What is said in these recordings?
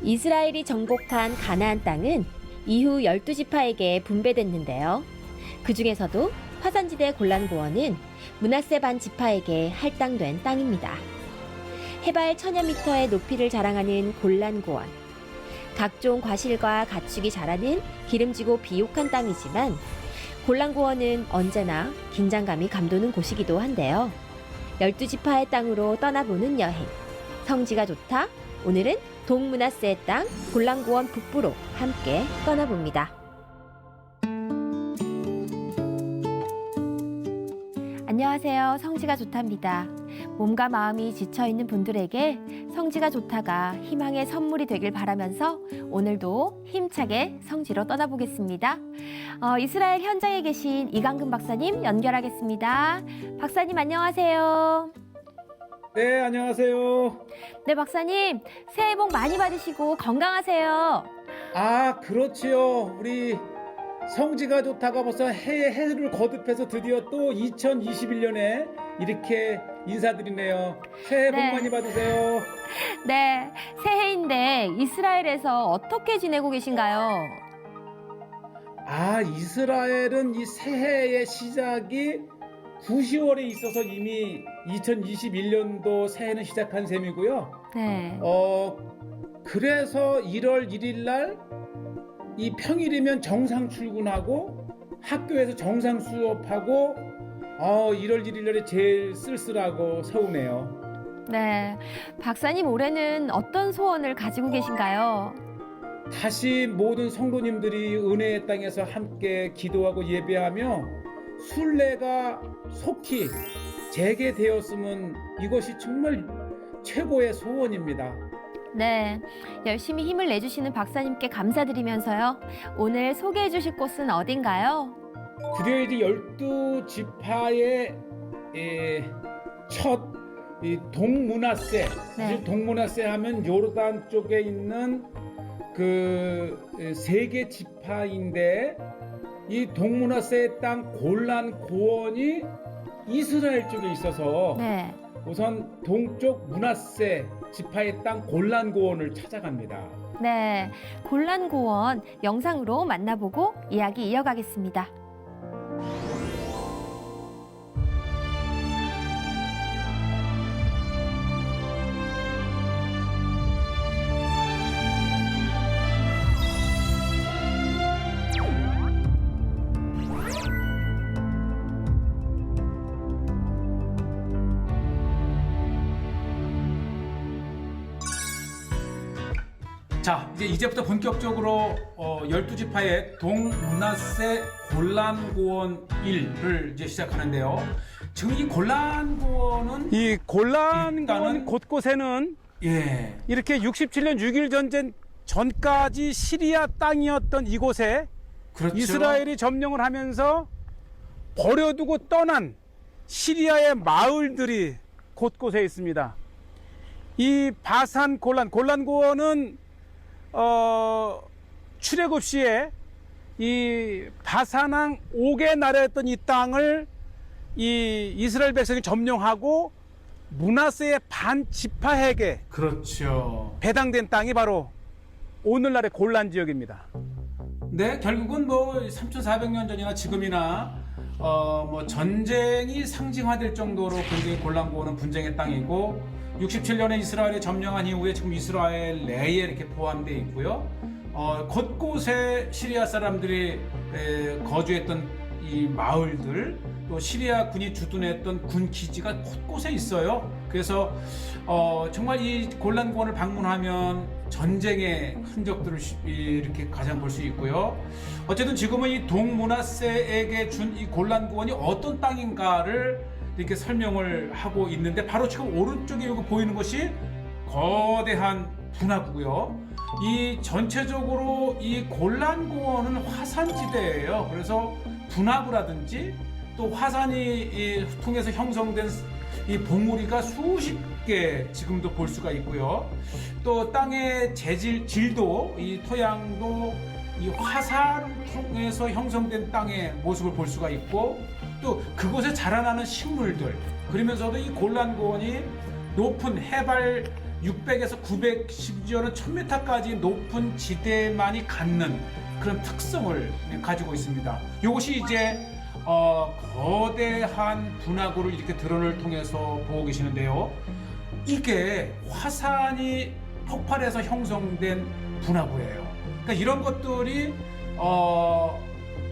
이스라엘이 정복한 가나안 땅은 이후 12지파에게 분배됐는데요. 그 중에서도 화산지대 골란고원은 므낫세 반 지파에게 할당된 땅입니다. 해발 1000여 미터의 높이를 자랑하는 골란고원. 각종 과실과 가축이 자라는 기름지고 비옥한 땅이지만 골란고원은 언제나 긴장감이 감도는 곳이기도 한데요. 12지파의 땅으로 떠나보는 여행. 성지가 좋다. 오늘은 동므낫세의 땅 골란고원 북부로 함께 떠나봅니다. 안녕하세요. 성지가 좋답니다. 몸과 마음이 지쳐있는 분들에게 성지가 좋다가 희망의 선물이 되길 바라면서 오늘도 힘차게 성지로 떠나보겠습니다. 이스라엘 현장에 계신 이강근 박사님 연결하겠습니다. 박사님 안녕하세요. 네, 안녕하세요. 네, 박사님 새해 복 많이 받으시고 건강하세요. 아, 그렇지요. 우리 성지가 좋다가 벌써 해를 거듭해서 드디어 또 2021년에 이렇게 인사드리네요. 새해 복 네. 많이 받으세요. 네, 새해인데 이스라엘에서 어떻게 지내고 계신가요? 아, 이스라엘은 이 새해의 시작이 9, 10월에 있어서 이미 2021년도 새해는 시작한 셈이고요. 네. 그래서 1월 1일 날 이 평일이면 정상 출근하고 학교에서 정상 수업하고 1월 1일 날이 제일 쓸쓸하고 서운해요. 네, 박사님 올해는 어떤 소원을 가지고 계신가요? 다시 모든 성도님들이 은혜의 땅에서 함께 기도하고 예배하며 순례가 속히 재개되었으면 이것이 정말 최고의 소원입니다. 네, 열심히 힘을 내주시는 박사님께 감사드리면서요. 오늘 소개해 주실 곳은 어딘가요? 드디어 이제 12지파의 첫 동므낫세. 네. 사실 동므낫세 하면 요르단 쪽에 있는 그 세 개 지파인데 이 동므낫세의 땅 골란 고원이 이스라엘 쪽에 있어서 네. 우선 동쪽 므낫세 지파의 땅 골란 고원을 찾아갑니다. 네, 골란고원 영상으로 만나보고 이야기 이어가겠습니다. 자, 이제부터 본격적으로 12지파의 동므낫세 골란고원 1을 이제 시작하는데요. 지금 이 골란고원은 이 골란고원 일단은 곳곳에는 예, 이렇게 67년 6.1 전쟁 전까지 시리아 땅이었던 이곳에 그렇죠. 이스라엘이 점령을 하면서 버려두고 떠난 시리아의 마을들이 곳곳에 있습니다. 이 바산 골란고원은 출애굽 시에 이 바산왕 옥의 나라였던 이 땅을 이 이스라엘 백성이 점령하고 므낫세의 반 지파에게 그렇죠. 배당된 땅이 바로 오늘날의 골란 지역입니다. 네, 결국은 뭐 3,400년 전이나 지금이나 뭐 전쟁이 상징화될 정도로 굉장히 골란고원은 분쟁의 땅이고 67년에 이스라엘이 점령한 이후에 지금 이스라엘 내에 이렇게 포함되어 있고요. 곳곳에 시리아 사람들이 거주했던 이 마을들, 또 시리아 군이 주둔했던 군 기지가 곳곳에 있어요. 그래서 정말 이 골란고원을 방문하면 전쟁의 흔적들을 이렇게 가장 볼 수 있고요. 어쨌든 지금은 이 동므낫세에게 준 이 골란고원이 어떤 땅인가를 이렇게 설명을 하고 있는데 바로 지금 오른쪽에 여기 보이는 것이 거대한 분화구고요. 이 전체적으로 이 골란고원은 화산지대예요. 그래서 분화구라든지 또 화산이 통해서 형성된 이 봉우리가 수십 개 지금도 볼 수가 있고요. 또 땅의 질도 이 토양도 이 화산을 통해서 형성된 땅의 모습을 볼 수가 있고 또 그곳에 자라나는 식물들 그러면서도 이 골란고원이 높은 해발 600에서 900 심지어는 1000m까지 높은 지대만이 갖는 그런 특성을 가지고 있습니다. 이것이 이제 거대한 분화구를 이렇게 드론을 통해서 보고 계시는데요. 이게 화산이 폭발해서 형성된 분화구예요. 그러니까 이런 것들이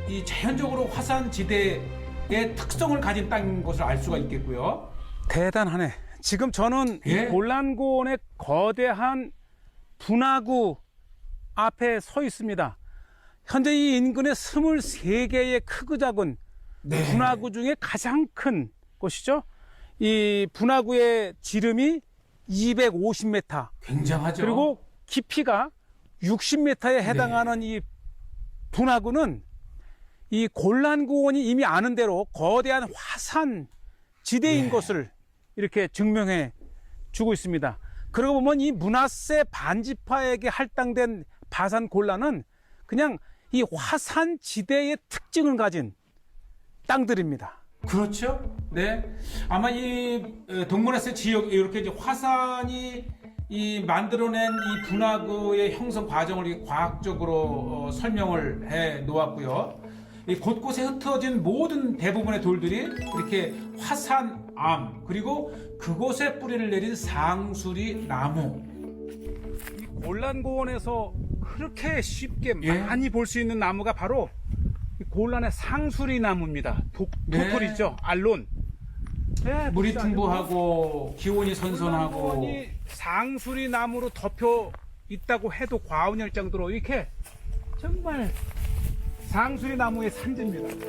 이 자연적으로 화산 지대의 특성을 가진 땅인 것을 알 수가 있겠고요. 대단하네. 지금 저는 예? 이 골란고원의 거대한 분화구 앞에 서 있습니다. 현재 이 인근에 23개의 크고 작은 네. 분화구 중에 가장 큰 곳이죠. 이 분화구의 지름이 250m, 굉장하죠. 그리고 깊이가 60m에 해당하는 이 분화구는 이 골란고원이 이미 아는 대로 거대한 화산 지대인 것을 이렇게 증명해 주고 있습니다. 그러고 보면 이 문하세 반지파에게 할당된 바산 골란은 그냥 이 화산 지대의 특징을 가진 땅들입니다. 그렇죠. 네. 아마 이 동문하세 지역 이렇게 이제 화산이 이 만들어낸 이 분화구의 형성 과정을 이렇게 과학적으로 설명을 해 놓았고요. 이 곳곳에 흩어진 모든 대부분의 돌들이 이렇게 화산암 그리고 그곳에 뿌리를 내린 상수리 나무. 이 골란고원에서 그렇게 쉽게 예. 많이 볼 수 있는 나무가 바로 이 골란의 상수리 나무입니다. 네. 도토리죠, 알론. 네, 물이 도토리 풍부하고 기온이 선선하고. 골란고원이 상수리 나무로 덮여 있다고 해도 과언일 정도로 이렇게 정말 상수리 나무의 산지입니다.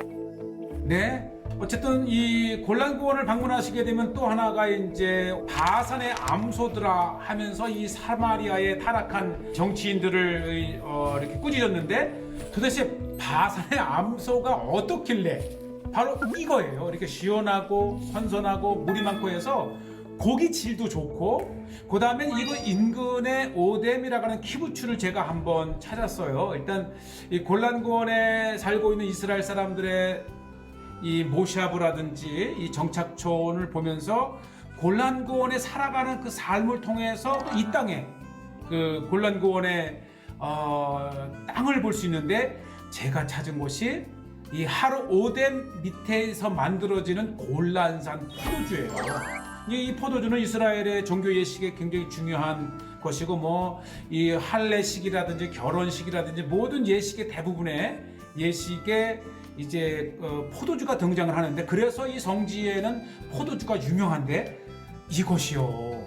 네. 어쨌든 이 골란고원을 방문하시게 되면 또 하나가 이제 바산의 암소들아 하면서 이 사마리아의 타락한 정치인들을 이렇게 꾸짖었는데 도대체 바산의 암소가 어떻길래 바로 이거예요. 이렇게 시원하고 선선하고 물이 많고 해서 고기 질도 좋고 그 다음에 이거 인근의 오뎀이라고 하는 키부츠를 제가 한번 찾았어요. 일단 이 골란고원에 살고 있는 이스라엘 사람들의 이 모샤브라든지 이 정착촌을 보면서 골란고원에 살아가는 그 삶을 통해서 이 땅에 그 골란고원의 땅을 볼 수 있는데 제가 찾은 곳이 이 하루 오뎀 밑에서 만들어지는 골란산 포도주예요. 이 포도주는 이스라엘의 종교 예식에 굉장히 중요한 것이고 뭐 이 할례식이라든지 결혼식이라든지 모든 예식의 대부분의 예식에 이제 포도주가 등장을 하는데 그래서 이 성지에는 포도주가 유명한데 이것이요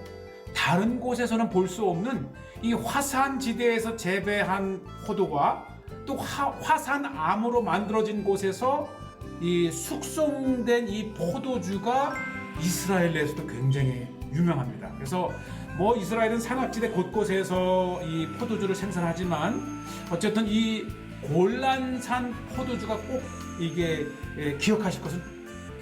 다른 곳에서는 볼 수 없는 이 화산지대에서 재배한 포도가 또 화산암으로 만들어진 곳에서 이 숙성된 이 포도주가 이스라엘 내에서도 굉장히 유명합니다. 그래서 뭐 이스라엘은 산악지대 곳곳에서 이 포도주를 생산하지만 어쨌든 이 골란산 포도주가 꼭 이게 기억하실 것은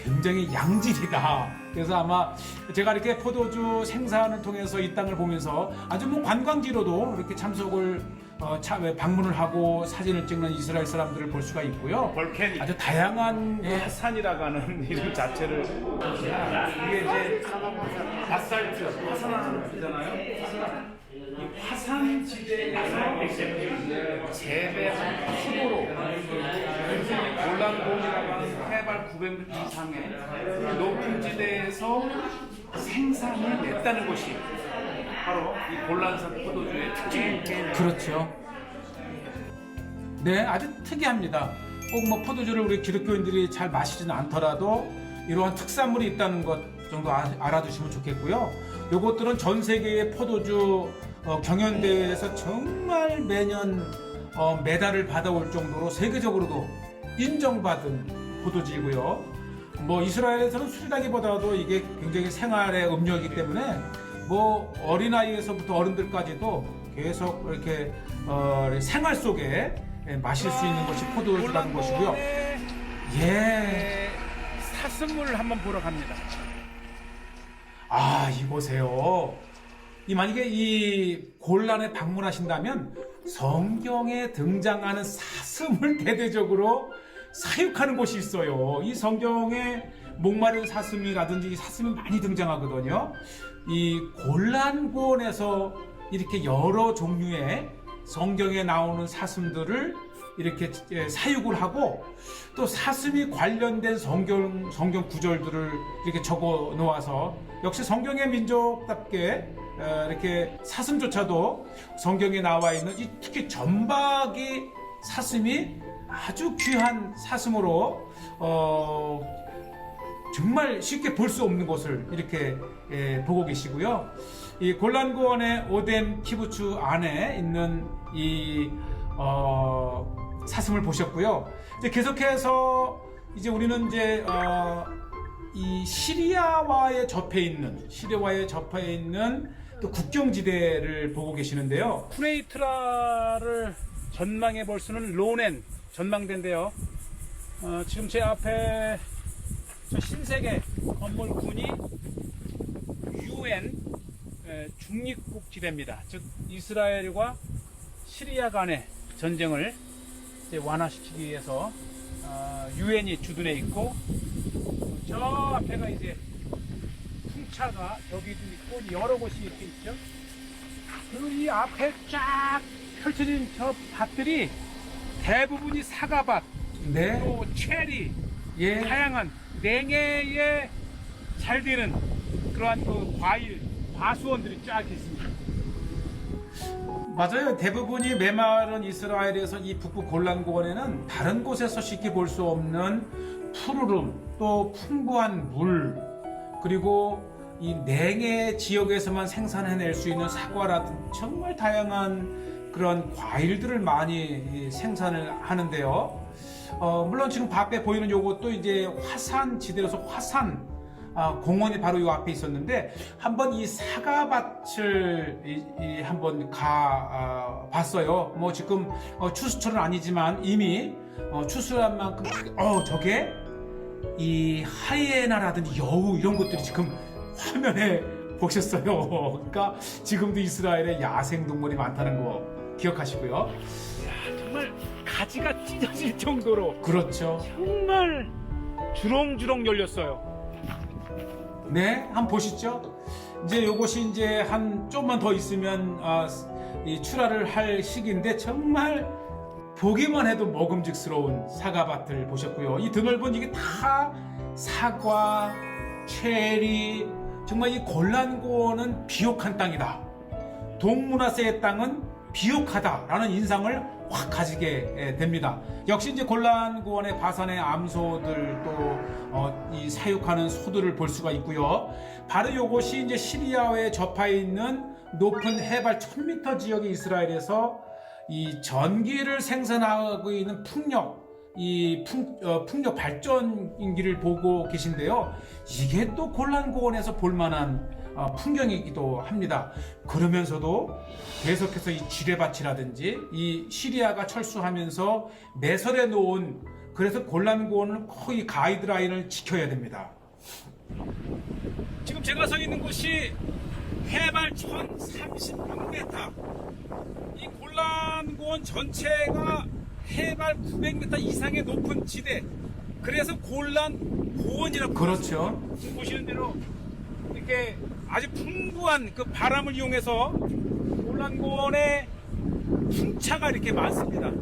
굉장히 양질이다. 그래서 아마 제가 이렇게 포도주 생산을 통해서 이 땅을 보면서 아주 뭐 관광지로도 이렇게 참석을 방문을 하고 사진을 찍는 이스라엘 사람들을 볼 수가 있고요. 볼케닉 아주 다양한 화산이라고 하는 이름 자체를 이게 이제 바살트 화산이잖아요. 이 화산 지대에서 재배한 포도로 골란고원이라고 하는 해발 900m 이상의 높은 지대에서 생산을 냈다는 것이 바로 이 골란산 포도주의 특징입니다. 그렇죠. 네, 아주 특이합니다. 꼭 뭐 포도주를 우리 기독교인들이 잘 마시지는 않더라도 이러한 특산물이 있다는 것 정도 알아두시면 좋겠고요. 요것들은 전 세계의 포도주 경연대회에서 정말 매년 메달을 받아올 정도로 세계적으로도 인정받은 포도주이고요. 뭐 이스라엘에서는 술이라기보다도 이게 굉장히 생활의 음료이기 때문에 뭐 어린아이에서부터 어른들까지도 계속 이렇게 생활 속에 마실 수 있는 것이 포도주라는 것이고요. 예. 사슴물을 한번 보러 갑니다. 아, 이곳에요. 만약에 이 골란에 방문하신다면 성경에 등장하는 사슴을 대대적으로 사육하는 곳이 있어요. 이 성경에 목마른 사슴이라든지 사슴이 많이 등장하거든요. 이 골란고원에서 이렇게 여러 종류의 성경에 나오는 사슴들을 이렇게 사육을 하고 또 사슴이 관련된 성경 구절들을 이렇게 적어 놓아서 역시 성경의 민족답게 이렇게 사슴조차도 성경에 나와 있는 이 특히 점박이 사슴이 아주 귀한 사슴으로 정말 쉽게 볼 수 없는 것을 이렇게 보고 계시고요. 이 골란고원의 오뎀 키부츠 안에 있는 이 사슴을 보셨고요. 이제 계속해서 이제 우리는 이제 이 시리아와에 접해 있는 또 국경지대를 보고 계시는데요. 쿠네이트라를 전망해 볼 수는 로넨 전망대인데요. 지금 제 앞에 저 흰색의 건물군이 UN 중립국 지대입니다. 즉 이스라엘과 시리아 간의 전쟁을 이제 완화시키기 위해서 UN이 주둔해 있고 저 앞에가 이제 풍차가 여기도 있고 여러 곳이 이렇게 있죠. 그리고 이 앞에 쫙 펼쳐진 저 밭들이 대부분이 사과밭, 네. 또 체리, 예. 다양한 냉해에 잘 되는 그러한 그 과일, 과수원들이 쫙 있습니다. 맞아요. 대부분이 메마른 이스라엘에서 이 북부 골란고원에는 다른 곳에서 쉽게 볼 수 없는 푸르름, 또 풍부한 물, 그리고 이 냉해 지역에서만 생산해낼 수 있는 사과라든 정말 다양한 그런 과일들을 많이 생산을 하는데요. 물론 지금 앞에 보이는 요것도 이제 화산 지대로서 화산 공원이 바로 요 앞에 있었는데 한번 이 사과밭을 한번 가 봤어요. 뭐 지금 추수철은 아니지만 이미 추수한 만큼 저게 이 하이에나라든지 여우 이런 것들이 지금 화면에 보셨어요. 그러니까 지금도 이스라엘에 야생 동물이 많다는 거 기억하시고요. 정말 가지가 찢어질 정도로 그렇죠. 정말 주렁주렁 열렸어요. 네, 한번 보시죠. 이제 요것이 이제 한 좀만 더 있으면 이 출하를 할 시기인데 정말 보기만 해도 먹음직스러운 사과밭을 보셨고요. 이 드넓은 이게 다 사과, 체리, 정말 이 골란고원은 비옥한 땅이다. 동문화세의 땅은 비옥하다라는 인상을 확 가지게 됩니다. 역시 이제 골란고원의 바산의 암소들 또 이 사육하는 소들을 볼 수가 있고요. 바로 이것이 이제 시리아에 접해 있는 높은 해발 1000m 지역의 이스라엘에서 이 전기를 생산하고 있는 풍력 발전기를 보고 계신데요. 이게 또 골란고원에서 볼만한 풍경이기도 합니다. 그러면서도 계속해서 이 지뢰밭이라든지 이 시리아가 철수하면서 매설해 놓은 그래서 골란고원은 거의 가이드라인을 지켜야 됩니다. 지금 제가 서 있는 곳이 해발 1036m. 이 골란고원 전체가 해발 900m 이상의 높은 지대. 그래서 골란고원이라고. 그렇죠. 지금 보시는 대로 이렇게 아주 풍부한 그 바람을 이용해서 골란고원에 풍차가 이렇게 많습니다.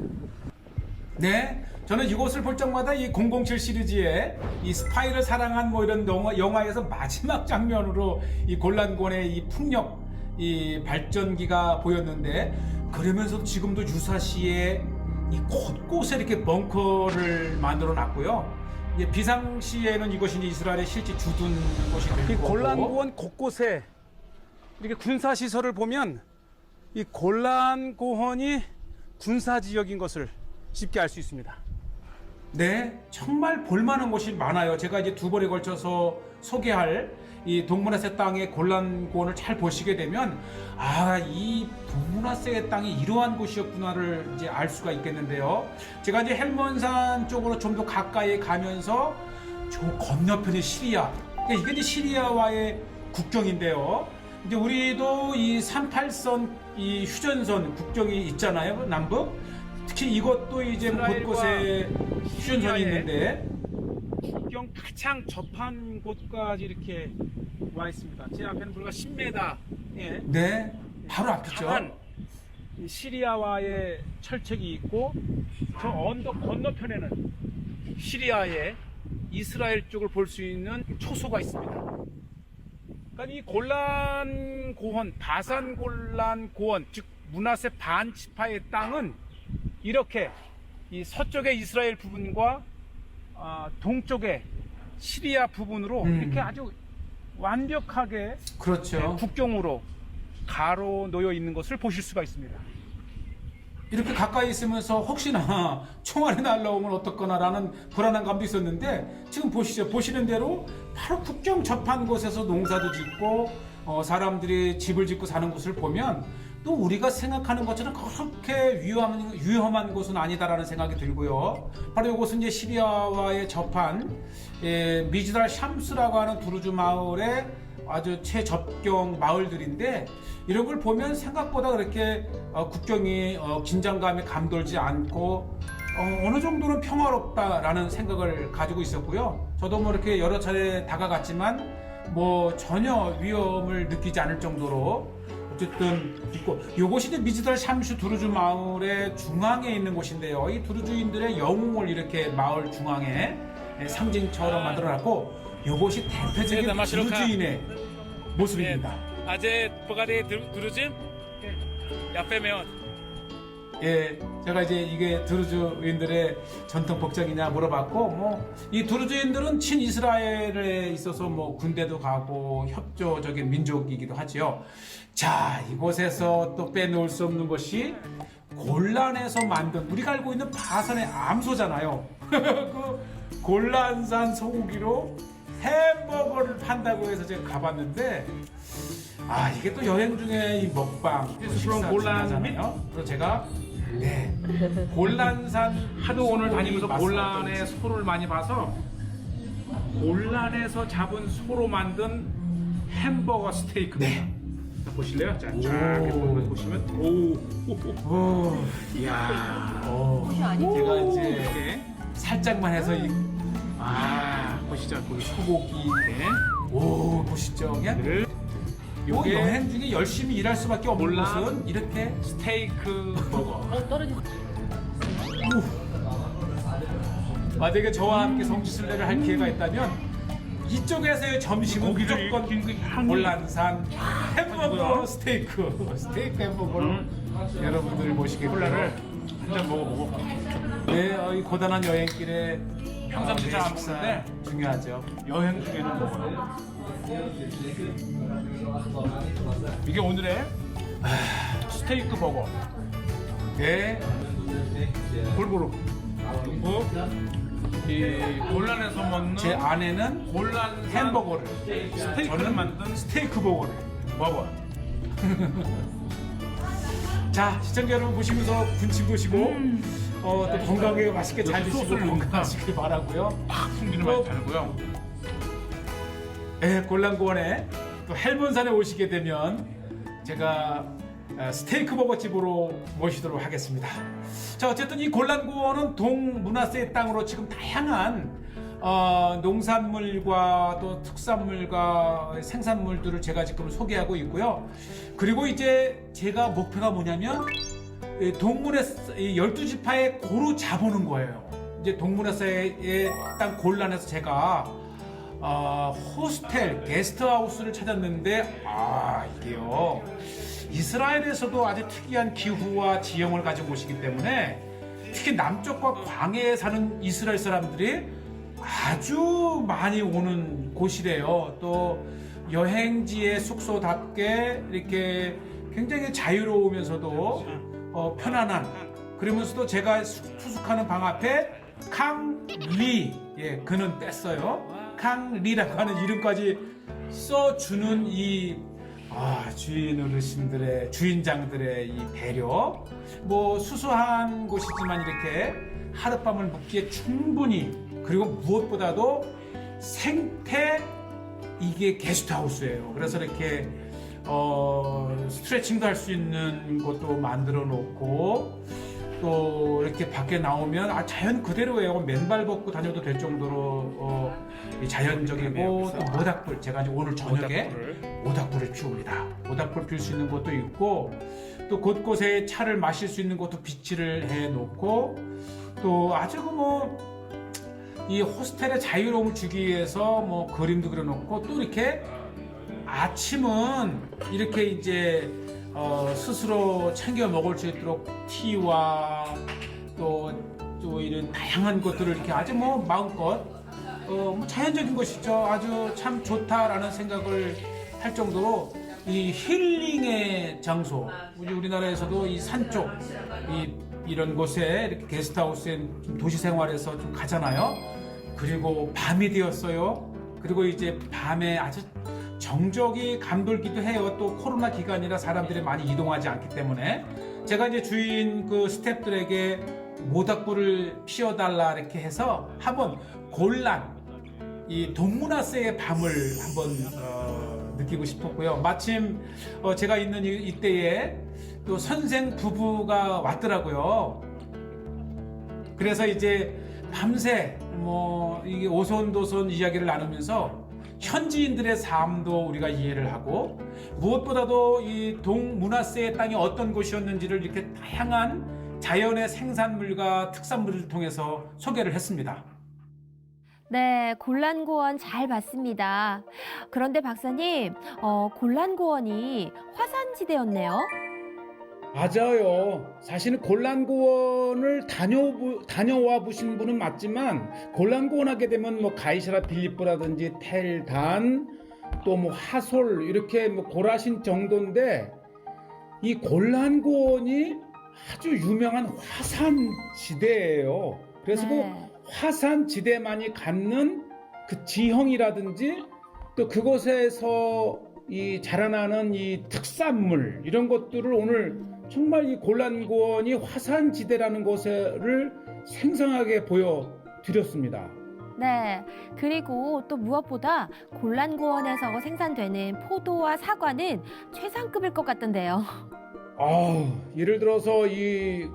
네, 저는 이곳을 볼 적마다 이 007 시리즈의 이 스파이를 사랑한 뭐 이런 영화에서 마지막 장면으로 이 골란고원의 이 풍력 이 발전기가 보였는데 그러면서도 지금도 유사시에 이 곳곳에 이렇게 벙커를 만들어 놨고요. 비상시에는 이것이 이제 이스라엘의 실제 주둔 곳이 되고 이 골란고원 곳곳에 이렇게 군사 시설을 보면 이 골란고원이 군사 지역인 것을 쉽게 알 수 있습니다. 네, 정말 볼만한 곳이 많아요. 제가 이제 두 번에 걸쳐서 소개할 이 동문화세 땅의 골란고원을 잘 보시게 되면 이 동문화세의 땅이 이러한 곳이었구나를 이제 알 수가 있겠는데요. 제가 이제 헬몬산 쪽으로 좀 더 가까이 가면서 저 건너편의 시리아, 이게 이제 시리아와의 국경인데요. 이제 우리도 이 38선 이 휴전선 국경이 있잖아요, 남북. 특히 이것도 이제 곳곳에 휴전선이 있는데 국경 가장 접한 곳까지 이렇게 와 있습니다. 제 앞에는 불과 10m 예, 네, 바로 앞이죠. 강한 이 시리아와의 철책이 있고 저 언덕 건너편에는 시리아의 이스라엘 쪽을 볼 수 있는 초소가 있습니다. 그러니까 이 골란 고원, 바산 골란 고원, 즉 므낫세 반지파의 땅은 이렇게 이 서쪽의 이스라엘 부분과 동쪽의 시리아 부분으로 이렇게 아주 완벽하게 그렇죠. 국경으로 가로 놓여 있는 것을 보실 수가 있습니다. 이렇게 가까이 있으면서 혹시나 총알이 날라오면 어떡거나라는 불안한 감도 있었는데 지금 보시죠. 보시는 대로 바로 국경 접한 곳에서 농사도 짓고 사람들이 집을 짓고 사는 곳을 보면 또 우리가 생각하는 것처럼 그렇게 위험한 곳은 아니다라는 생각이 들고요. 바로 이곳은 이제 시리아와의 접한 미즈달 샴스라고 하는 두루즈 마을의 아주 최접경 마을들인데 이런 걸 보면 생각보다 그렇게 국경이 긴장감에 감돌지 않고 어느 정도는 평화롭다라는 생각을 가지고 있었고요. 저도 뭐 이렇게 여러 차례 다가갔지만 뭐 전혀 위험을 느끼지 않을 정도로 어쨌든 있고 이곳이 이제 미즈달 샴슈 두루즈 마을의 중앙에 있는 곳인데요. 이 두루즈인들의 영웅을 이렇게 마을 중앙에 상징처럼 만들어놨고 이곳이 대표적인 두루즈인의 모습입니다. 아재 버가데 두루즈 야페면 예, 제가 이제 이게 두루즈인들의 전통 복장이냐 물어봤고, 뭐, 이 두루즈인들은 친이스라엘에 있어서 뭐 군대도 가고 협조적인 민족이기도 하지요. 자, 이곳에서 또 빼놓을 수 없는 것이 골란에서 만든, 우리가 알고 있는 바산의 암소잖아요. 그 골란산 소고기로 햄버거를 판다고 해서 제가 가봤는데, 이게 또 여행 중에 이 먹방, 식사 중요하잖아요. 그래서 제가 골란산 하도 오늘 다니면서 맛을 골란의 소를 많이 봐서 골란에서 잡은 소로 만든 햄버거 스테이크. 네. 자, 보실래요? 자, 쫙 이렇게 보시면 오, 이야. 제가 이제 이렇게 살짝만 해서 이 보시죠. 거기 소고기, 이렇게 오, 보시죠. 그냥 를 요게 여행 중에 열심히 일할 수밖에 없는 몰라. 곳은 이렇게 스테이크 버거. 만약에 저와 함께 성지순례를 할 기회가 있다면 이쪽에서의 점심은 고기를 무조건 익힌 그 향이. 골란산 햄버거 스테이크 햄버거를 여러분들 모시겠고요. 콜라를 한 잔 먹어보고. 네, 이 고단한 여행길에 평상시 잘 안 식사 먹는데 중요하죠. 여행 중에는 먹어요. 이게 오늘의 스테이크 버거. 네, 골고루. 그리고 이 골란에서 먹는 제 아내는 골란 햄버거를, 스테이크를 저는 만든 스테이크 버거를. 버거. 자, 시청자 여러분 보시면서 군침 도시고 또 건강하게 맛있게 잘 드시고 소스를 건강하시길 바라고요. 팍 숨기는 맛이 다르고요. 네, 골란고원에 또 헬본산에 오시게 되면 제가 스테이크 버거집으로 모시도록 하겠습니다. 자, 어쨌든 이 골란고원은 동문화세의 땅으로 지금 다양한 농산물과 또 특산물과 생산물들을 제가 지금 소개하고 있고요. 그리고 이제 제가 목표가 뭐냐면 동문회 12지파에 고루 잡아오는 거예요. 이제 동문회사의 땅 골란에서 제가 호스텔, 게스트하우스를 찾았는데 이게요. 이스라엘에서도 아주 특이한 기후와 지형을 가지고 오시기 때문에 특히 남쪽과 광해에 사는 이스라엘 사람들이 아주 많이 오는 곳이래요. 또 여행지의 숙소답게 이렇게 굉장히 자유로우면서도 편안한, 그러면서도 제가 투숙하는 방 앞에 캉리, 그는 뗐어요. 캉리라고 하는 이름까지 써주는 이 주인 어르신들의, 주인장들의 이 배려, 뭐 수수한 곳이지만 이렇게 하룻밤을 묵기에 충분히, 그리고 무엇보다도 생태, 이게 게스트하우스예요. 그래서 이렇게 스트레칭도 할 수 있는 것도 만들어 놓고 또 이렇게 밖에 나오면 자연 그대로예요. 맨발 벗고 다녀도 될 정도로 이 자연적이고 또 모닥불, 제가 이제 오늘 저녁에 모닥불을 피웁니다. 모닥불 피울 수 있는 곳도 있고 또 곳곳에 차를 마실 수 있는 곳도 비치를 해 놓고 또 아주 이 호스텔의 자유로움을 주기 위해서 그림도 그려놓고 또 이렇게 아침은 이렇게 이제 스스로 챙겨 먹을 수 있도록 티와 또 이런 다양한 것들을 이렇게 아주 마음껏 자연적인 것이죠. 아주 참 좋다라는 생각을 할 정도로 이 힐링의 장소, 우리나라에서도 이 산 쪽 이런 곳에 이렇게 게스트하우스에 좀 도시 생활에서 좀 가잖아요. 그리고 밤이 되었어요. 그리고 이제 밤에 아주 정적이 감돌기도 해요. 또 코로나 기간이라 사람들이 많이 이동하지 않기 때문에 제가 이제 주인 그 스태프들에게 모닥불을 피워달라 이렇게 해서 한번 이 동문화세의 밤을 한번 느끼고 싶었고요. 마침 제가 있는 이때에 또 선생 부부가 왔더라고요. 그래서 이제 밤새 이게 오손도손 이야기를 나누면서 현지인들의 삶도 우리가 이해를 하고 무엇보다도 이 동문화세의 땅이 어떤 곳이었는지를 이렇게 다양한 자연의 생산물과 특산물을 통해서 소개를 했습니다. 네, 골란고원 잘 봤습니다. 그런데 박사님, 골란고원이 화산지대였네요. 맞아요. 사실은 골란고원을 다녀와 보신 분은 맞지만 골란고원 하게 되면 가이사라 필리포라든지 텔단 또 하솔 이렇게 고라신 정도인데 이 골란고원이 아주 유명한 화산지대예요. 그래서 네. 그 화산지대만이 갖는 그 지형이라든지 또 그곳에서 이 자라나는 이 특산물 이런 것들을 오늘 정말 이 골란고원이 화산지대라는 것을 생생하게 보여드렸습니다. 네, 그리고 또 무엇보다 골란고원에서 생산되는 포도와 사과는 최상급일 것 같던데요. 예를 들어서 이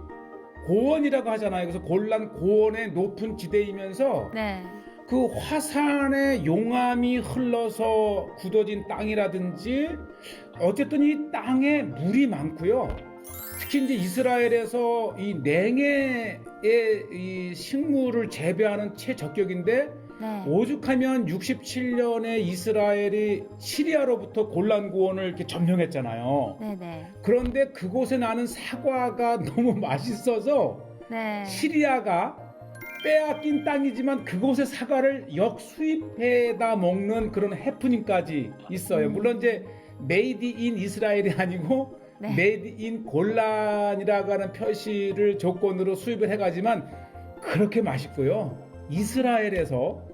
고원이라고 하잖아요. 그래서 골란고원의 높은 지대이면서 네. 그 화산의 용암이 흘러서 굳어진 땅이라든지 어쨌든 이 땅에 물이 많고요. 특히 이제 이스라엘에서 이 냉해의 이 식물을 재배하는 최적격인데 네. 오죽하면 67년에 이스라엘이 시리아로부터 골란고원을 이렇게 점령했잖아요. 네네. 그런데 그곳에 나는 사과가 너무 맛있어서 네. 시리아가 빼앗긴 땅이지만 그곳의 사과를 역수입해다 먹는 그런 해프닝까지 있어요. 물론 이제 메이드 인 이스라엘이 아니고 네. 메이드 인 골란이라고 하는 표시를 조건으로 수입을 해가지만 그렇게 맛있고요. 이스라엘에서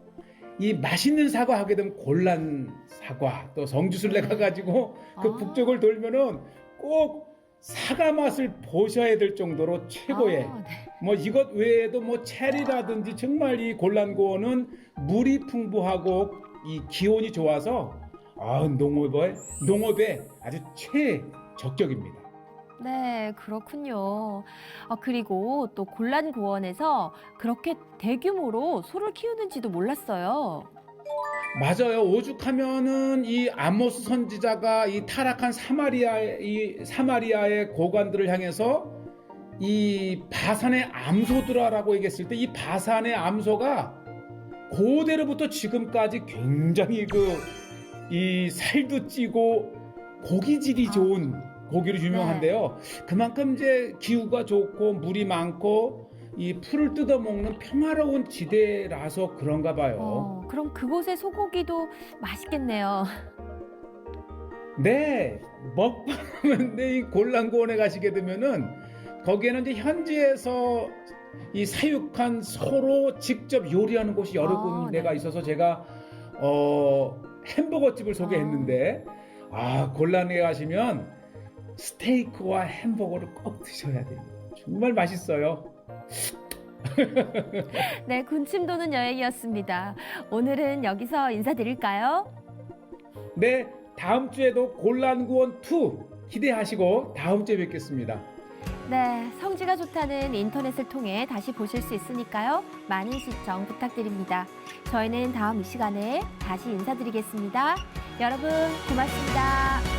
이 맛있는 사과 하게 되면 골란 사과 또 성주순례 가가지고 그 북쪽을 돌면은 꼭 사과 맛을 보셔야 될 정도로 최고의 네. 이것 외에도 체리라든지 정말 이 골란고원은 물이 풍부하고 이 기온이 좋아서 농업에 아주 최적격입니다. 네, 그렇군요. 그리고 또 골란고원에서 그렇게 대규모로 소를 키우는지도 몰랐어요. 맞아요. 오죽하면은 이 아모스 선지자가 이 타락한 사마리아의 고관들을 향해서 이 바산의 암소들아라고 얘기했을 때 이 바산의 암소가 고대로부터 지금까지 굉장히 이 살도 찌고 고기질이 좋은 고기로 유명한데요. 그만큼 이제 기후가 좋고 물이 많고 이 풀을 뜯어먹는 평화로운 지대라서 그런가 봐요. 그럼 그곳의 소고기도 맛있겠네요. 네, 먹방하는데 이 골란고원에 가시게 되면은 거기에는 이제 현지에서 이 사육한 소로 직접 요리하는 곳이 여러 군데가 네. 있어서 제가 햄버거 집을 소개했는데 골란에 가시면 스테이크와 햄버거를 꼭 드셔야 돼요. 정말 맛있어요. 네, 군침 도는 여행이었습니다. 오늘은 여기서 인사드릴까요? 네, 다음 주에도 골란고원 2 기대하시고 다음 주에 뵙겠습니다. 네, 성지가 좋다는 인터넷을 통해 다시 보실 수 있으니까요. 많은 시청 부탁드립니다. 저희는 다음 이 시간에 다시 인사드리겠습니다. 여러분, 고맙습니다.